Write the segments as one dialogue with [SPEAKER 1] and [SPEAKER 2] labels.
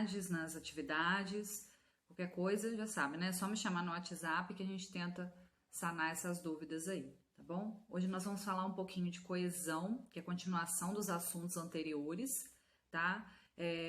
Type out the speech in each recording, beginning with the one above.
[SPEAKER 1] dificuldades nas atividades, qualquer coisa, já sabe, né? É só me chamar no WhatsApp que a gente tenta sanar essas dúvidas aí, tá bom? Hoje nós vamos falar um pouquinho de coesão, que é a continuação dos assuntos anteriores, tá?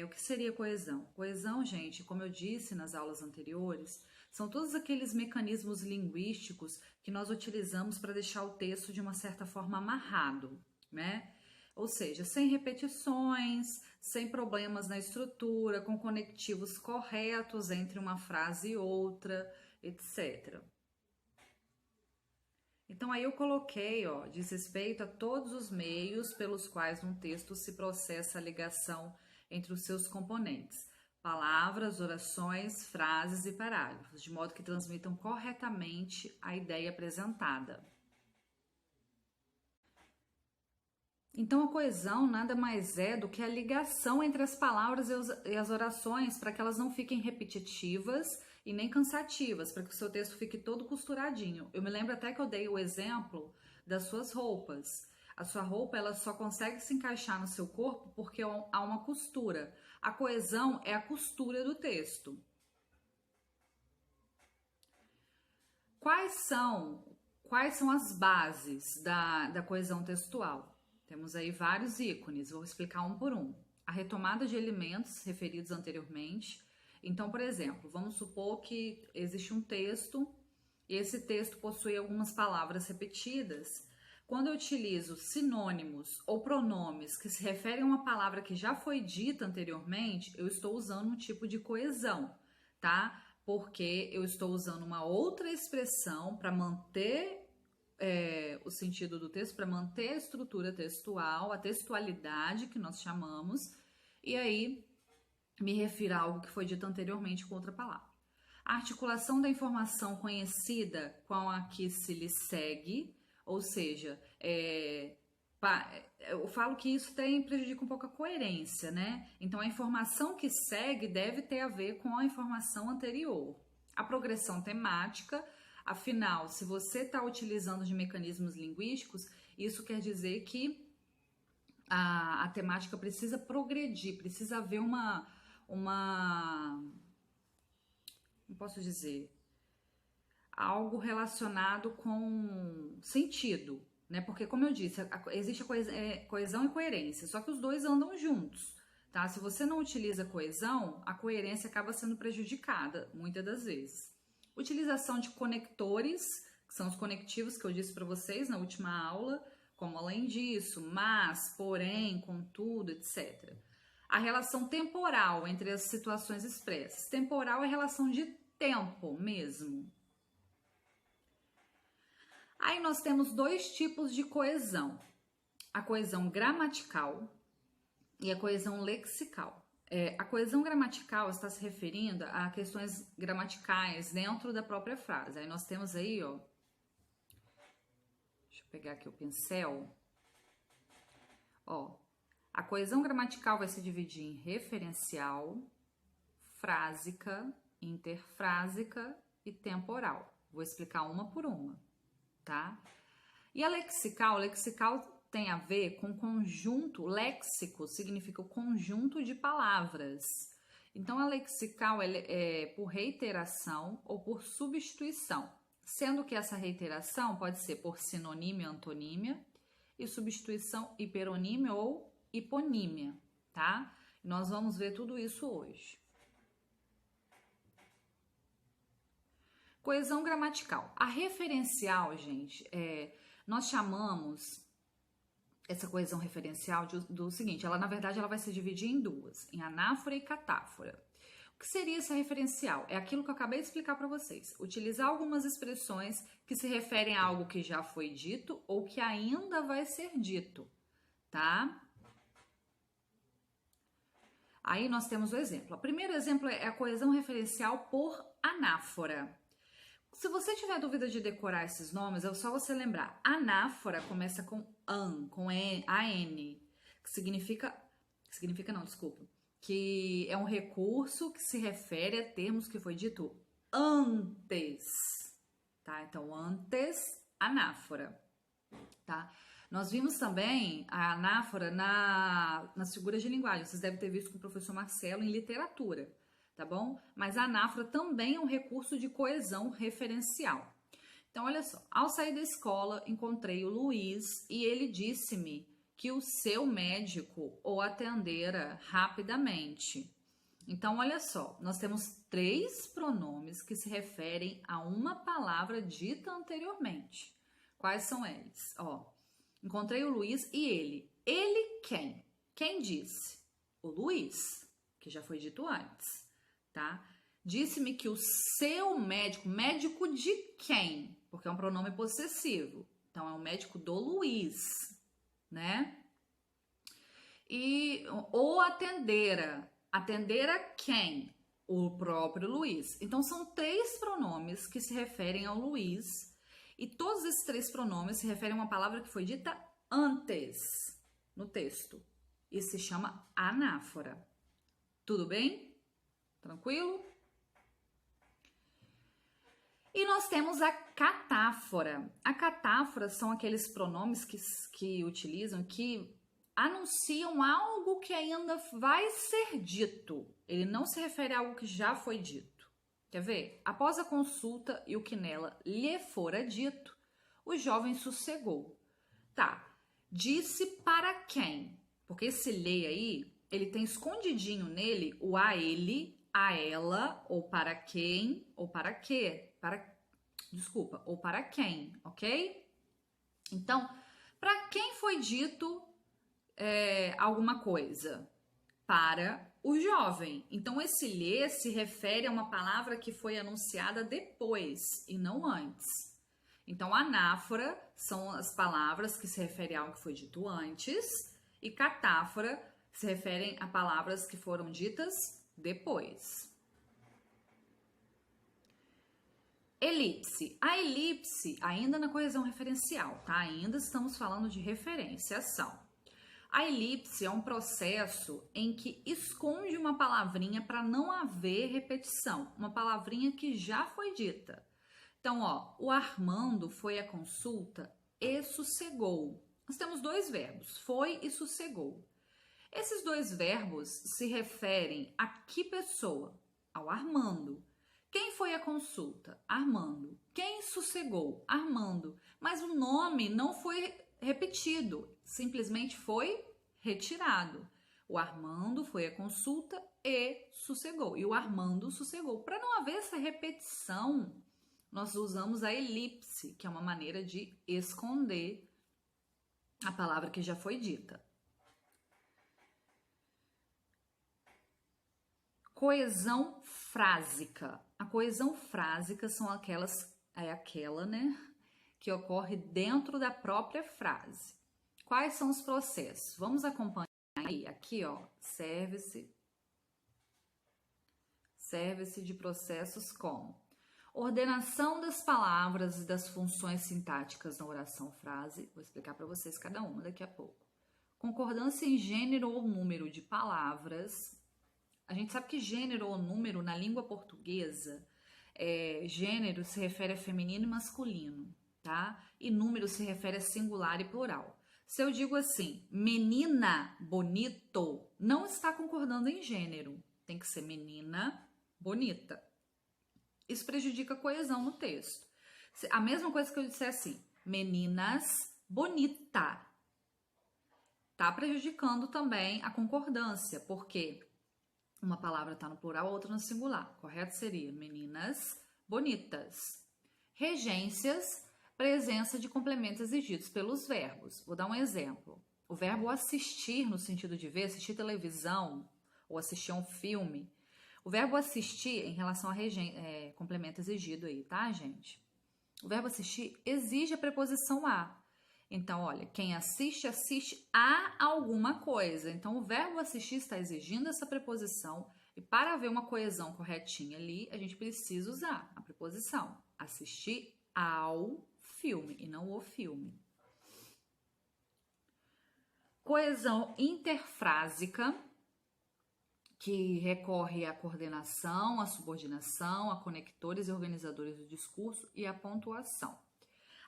[SPEAKER 1] O que seria coesão? Coesão, gente, como eu disse nas aulas anteriores, são todos aqueles mecanismos linguísticos que nós utilizamos para deixar o texto de uma certa forma amarrado, né? Ou seja, sem repetições, sem problemas na estrutura, com conectivos corretos entre uma frase e outra, etc. Então aí eu coloquei, ó, diz respeito a todos os meios pelos quais um texto se processa a ligação entre os seus componentes, palavras, orações, frases e parágrafos, de modo que transmitam corretamente a ideia apresentada. Então a coesão nada mais é do que a ligação entre as palavras e as orações para que elas não fiquem repetitivas e nem cansativas, para que o seu texto fique todo costuradinho. Eu me lembro até que eu dei o exemplo das suas roupas. A sua roupa ela só consegue se encaixar no seu corpo porque há uma costura. A coesão é a costura do texto. Quais são as bases da coesão textual? Temos aí vários ícones, vou explicar um por um. A retomada de elementos referidos anteriormente. Então, por exemplo, vamos supor que existe um texto e esse texto possui algumas palavras repetidas. Quando eu utilizo sinônimos ou pronomes que se referem a uma palavra que já foi dita anteriormente, eu estou usando um tipo de coesão, tá? Porque eu estou usando uma outra expressão para manter o sentido do texto, para manter a estrutura textual, a textualidade que nós chamamos, e aí me refiro a algo que foi dito anteriormente com outra palavra. A articulação da informação conhecida com a que se lhe segue, ou seja, eu falo que isso prejudica um pouco a coerência, né? Então a informação que segue deve ter a ver com a informação anterior. A progressão temática. Afinal, se você está utilizando de mecanismos linguísticos, isso quer dizer que a temática precisa progredir, precisa haver não posso dizer, algo relacionado com sentido, né? Porque, como eu disse, existe a coesão e coerência, só que os dois andam juntos, tá? Se você não utiliza coesão, a coerência acaba sendo prejudicada, muitas das vezes. Utilização de conectores, que são os conectivos que eu disse para vocês na última aula, como além disso, mas, porém, contudo, etc. A relação temporal entre as situações expressas. Temporal é relação de tempo mesmo. Aí nós temos dois tipos de coesão. A coesão gramatical e a coesão lexical. A coesão gramatical está se referindo a questões gramaticais dentro da própria frase. Aí nós temos aí, ó, deixa eu pegar aqui o pincel. Ó, a coesão gramatical vai se dividir em referencial, frásica, interfrásica e temporal. Vou explicar uma por uma, tá? E a lexical tem a ver com conjunto, léxico significa o conjunto de palavras. Então, a lexical é por reiteração ou por substituição, sendo que essa reiteração pode ser por sinonímia, antonímia, e substituição hiperonímia ou hiponímia, tá? Nós vamos ver tudo isso hoje. Coesão gramatical. A referencial, gente, nós chamamos essa coesão referencial do seguinte, na verdade ela vai se dividir em duas, em anáfora e catáfora. O que seria essa referencial? É aquilo que eu acabei de explicar para vocês. Utilizar algumas expressões que se referem a algo que já foi dito ou que ainda vai ser dito, tá? Aí nós temos o exemplo. O primeiro exemplo é a coesão referencial por anáfora. Se você tiver dúvida de decorar esses nomes, é só você lembrar. Anáfora começa com an, com an, que significa não, desculpa, que é um recurso que se refere a termos que foi dito antes, tá? Então, antes, anáfora, tá? Nós vimos também a anáfora nas figuras de linguagem. Vocês devem ter visto com o professor Marcelo em literatura, tá bom? Mas a anáfora também é um recurso de coesão referencial. Então, olha só. Ao sair da escola, encontrei o Luiz e ele disse-me que o seu médico o atendera rapidamente. Então, olha só. Nós temos 3 pronomes que se referem a uma palavra dita anteriormente. Quais são eles? Ó. Encontrei o Luiz e ele. Ele quem? Quem disse? O Luiz, que já foi dito antes, tá? Disse-me que o seu médico, médico de quem? Porque é um pronome possessivo. Então, é o médico do Luiz, né? E o atendera. Atendera quem? O próprio Luiz. Então, são 3 pronomes que se referem ao Luiz. E todos esses 3 pronomes se referem a uma palavra que foi dita antes no texto. Isso se chama anáfora. Tudo bem? Tranquilo? E nós temos a catáfora. A catáfora são aqueles pronomes que utilizam, que anunciam algo que ainda vai ser dito. Ele não se refere a algo que já foi dito. Quer ver? Após a consulta e o que nela lhe fora dito, o jovem sossegou. Tá, disse para quem? Porque esse lê aí, ele tem escondidinho nele o a ele, a ela, ou para quem, ou para quê. Desculpa, ou para quem, ok? Então, para quem foi dito alguma coisa? Para o jovem. Então, esse lhe se refere a uma palavra que foi anunciada depois e não antes. Então, anáfora são as palavras que se referem a algo que foi dito antes e catáfora se referem a palavras que foram ditas depois. Elipse. A elipse, ainda na coesão referencial, tá? Ainda estamos falando de referenciação. A elipse é um processo em que esconde uma palavrinha para não haver repetição, uma palavrinha que já foi dita. Então, ó, o Armando foi à consulta e sossegou. Nós temos 2 verbos, foi e sossegou. Esses 2 verbos se referem a que pessoa? Ao Armando. Quem foi à consulta? Armando. Quem sossegou? Armando. Mas o nome não foi repetido, simplesmente foi retirado. O Armando foi à consulta e sossegou. E o Armando sossegou. Para não haver essa repetição, nós usamos a elipse, que é uma maneira de esconder a palavra que já foi dita. Coesão frásica. A coesão frásica são aquela, né, que ocorre dentro da própria frase. Quais são os processos? Vamos acompanhar aí. Aqui, ó, serve-se de processos como ordenação das palavras e das funções sintáticas na oração frase. Vou explicar para vocês cada uma daqui a pouco. Concordância em gênero ou número de palavras. A gente sabe que gênero ou número na língua portuguesa, gênero se refere a feminino e masculino, tá? E número se refere a singular e plural. Se eu digo assim, menina bonito, não está concordando em gênero. Tem que ser menina bonita. Isso prejudica a coesão no texto. A mesma coisa que eu disser assim, meninas bonita. Tá prejudicando também a concordância, porque uma palavra está no plural, a outra no singular. Correto seria meninas bonitas. Regências, presença de complementos exigidos pelos verbos. Vou dar um exemplo. O verbo assistir, no sentido de ver, assistir televisão ou assistir a um filme. O verbo assistir, em relação a complemento exigido aí, tá, gente? O verbo assistir exige a preposição a. Então, olha, quem assiste, assiste a alguma coisa. Então, o verbo assistir está exigindo essa preposição. E para haver uma coesão corretinha ali, a gente precisa usar a preposição. Assistir ao filme e não o filme. Coesão interfrásica, que recorre à coordenação, à subordinação, a conectores e organizadores do discurso e à pontuação.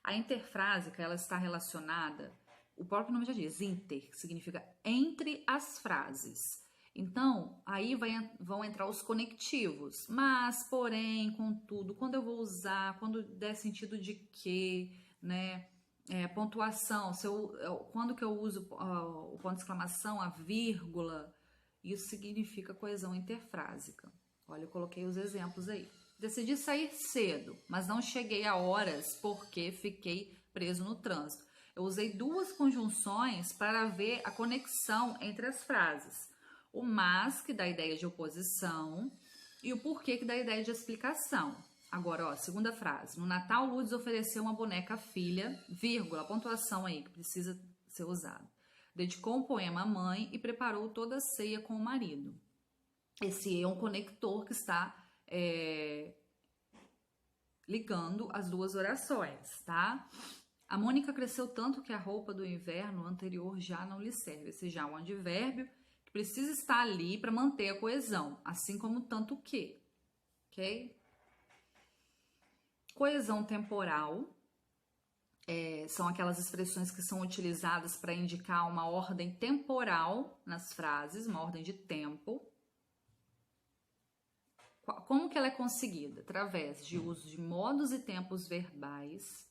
[SPEAKER 1] A interfrásica, ela está relacionada o próprio nome já diz, inter, que significa entre as frases. Então, aí vão entrar os conectivos, mas, porém, contudo, quando eu vou usar, quando der sentido de que, né? Pontuação, quando que eu uso o ponto de exclamação, a vírgula, isso significa coesão interfrásica. Olha, eu coloquei os exemplos aí. Decidi sair cedo, mas não cheguei a horas porque fiquei preso no trânsito. Eu usei duas conjunções para ver a conexão entre as frases. O mas, que dá a ideia de oposição, e o porquê, que dá a ideia de explicação. Agora, ó, segunda frase. No Natal, Lourdes ofereceu uma boneca à filha, vírgula, pontuação aí que precisa ser usada. Dedicou um poema à mãe e preparou toda a ceia com o marido. Esse é um conector que está ligando as duas orações, tá? A Mônica cresceu tanto que a roupa do inverno anterior já não lhe serve. Esse já é um advérbio que precisa estar ali para manter a coesão, assim como tanto que, ok? Coesão temporal são aquelas expressões que são utilizadas para indicar uma ordem temporal nas frases, uma ordem de tempo. Como que ela é conseguida? Através de uso de modos e tempos verbais.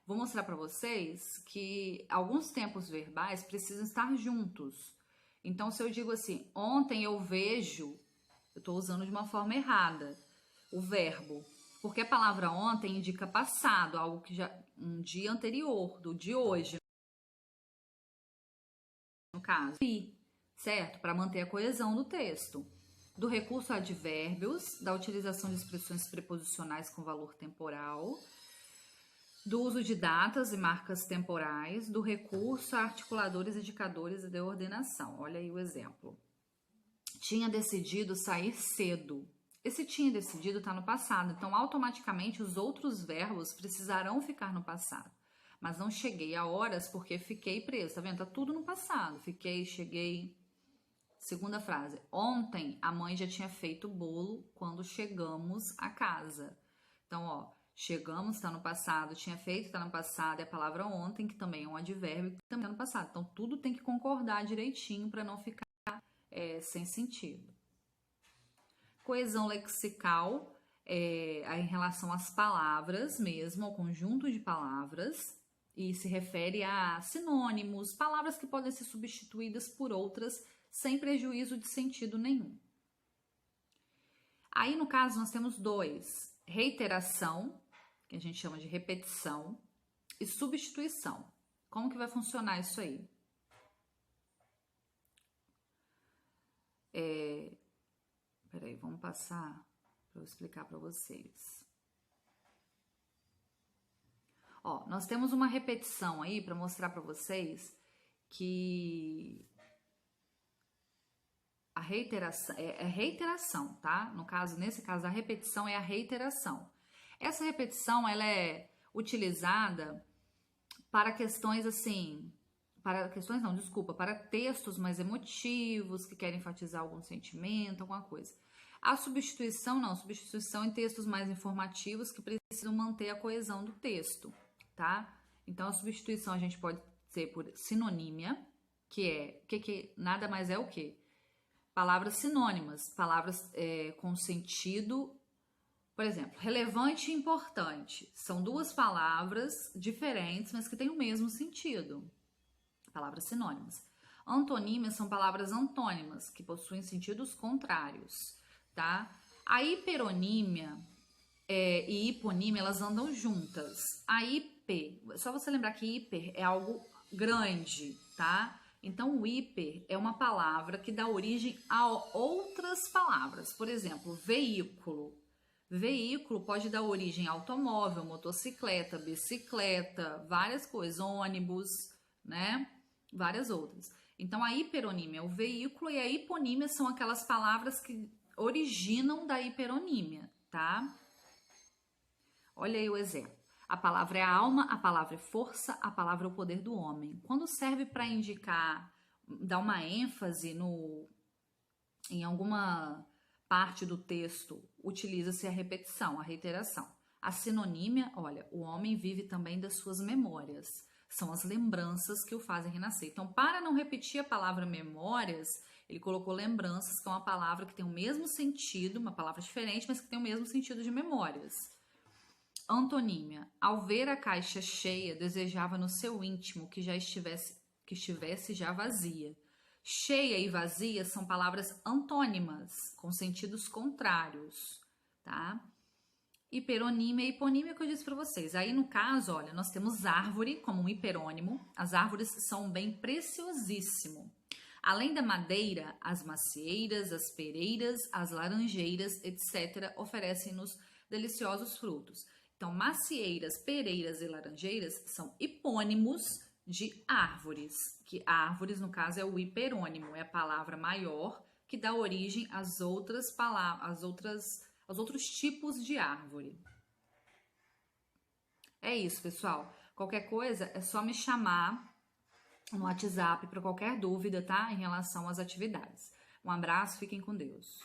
[SPEAKER 1] Vou mostrar para vocês que alguns tempos verbais precisam estar juntos. Então, se eu digo assim, ontem eu vejo, eu estou usando de uma forma errada o verbo. Porque a palavra ontem indica passado, algo que já um dia anterior, do de hoje, no caso, certo? Para manter a coesão do texto. Do recurso a advérbios, da utilização de expressões preposicionais com valor temporal, do uso de datas e marcas temporais, do recurso a articuladores, indicadores e de ordenação. Olha aí o exemplo. Tinha decidido sair cedo. Esse tinha decidido está no passado, então automaticamente os outros verbos precisarão ficar no passado. Mas não cheguei a horas porque fiquei preso, tá vendo? Tá tudo no passado. Fiquei, cheguei. Segunda frase. Ontem a mãe já tinha feito o bolo quando chegamos a casa. Então, ó, chegamos está no passado, tinha feito está no passado, é a palavra ontem, que também é um advérbio, que também está no passado. Então, tudo tem que concordar direitinho para não ficar sem sentido. Coesão lexical em relação às palavras mesmo, ao conjunto de palavras, e se refere a sinônimos, palavras que podem ser substituídas por outras sem prejuízo de sentido nenhum. Aí, no caso, nós temos dois: reiteração, que a gente chama de repetição, e substituição. Como que vai funcionar isso aí? Peraí, vamos passar para eu explicar para vocês. Ó, nós temos uma repetição aí para mostrar para vocês que a reiteração é reiteração, tá? No caso, nesse caso, a repetição é a reiteração. Essa repetição, ela é utilizada para questões assim, para textos mais emotivos, que querem enfatizar algum sentimento, alguma coisa. A substituição não, substituição em textos mais informativos que precisam manter a coesão do texto, tá? Então, a substituição a gente pode ser por sinonímia, que nada mais é o quê? Palavras sinônimas, palavras com sentido, por exemplo, relevante e importante. São duas palavras diferentes, mas que têm o mesmo sentido. Palavras sinônimas. Antonímias são palavras antônimas, que possuem sentidos contrários, tá? A hiperonímia e hiponímia, elas andam juntas. A hiper, só você lembrar que hiper é algo grande, tá? Então, o hiper é uma palavra que dá origem a outras palavras. Por exemplo, veículo. Veículo pode dar origem a automóvel, motocicleta, bicicleta, várias coisas, ônibus, né? Várias outras. Então, a hiperonímia é o veículo e a hiponímia são aquelas palavras que originam da hiperonímia, tá? Olha aí o exemplo. A palavra é a alma, a palavra é força, a palavra é o poder do homem. Quando serve para indicar, dar uma ênfase em alguma parte do texto, utiliza-se a repetição, a reiteração. A sinonímia, olha, o homem vive também das suas memórias. São as lembranças que o fazem renascer. Então, para não repetir a palavra memórias, ele colocou lembranças, que é uma palavra que tem o mesmo sentido, uma palavra diferente, mas que tem o mesmo sentido de memórias. Antonímia: ao ver a caixa cheia, desejava no seu íntimo que estivesse já vazia. Cheia e vazia são palavras antônimas, com sentidos contrários, tá? Hiperonímia e hiponímia que eu disse para vocês. Aí, no caso, olha, nós temos árvore como um hiperônimo. As árvores são um bem preciosíssimo. Além da madeira, as macieiras, as pereiras, as laranjeiras, etc., oferecem-nos deliciosos frutos. Então, macieiras, pereiras e laranjeiras são hipônimos de árvores, que árvores, no caso, é o hiperônimo, é a palavra maior que dá origem às outras palavras, aos outros tipos de árvore. É isso, pessoal. Qualquer coisa é só me chamar no WhatsApp para qualquer dúvida, tá? Em relação às atividades. Um abraço, fiquem com Deus.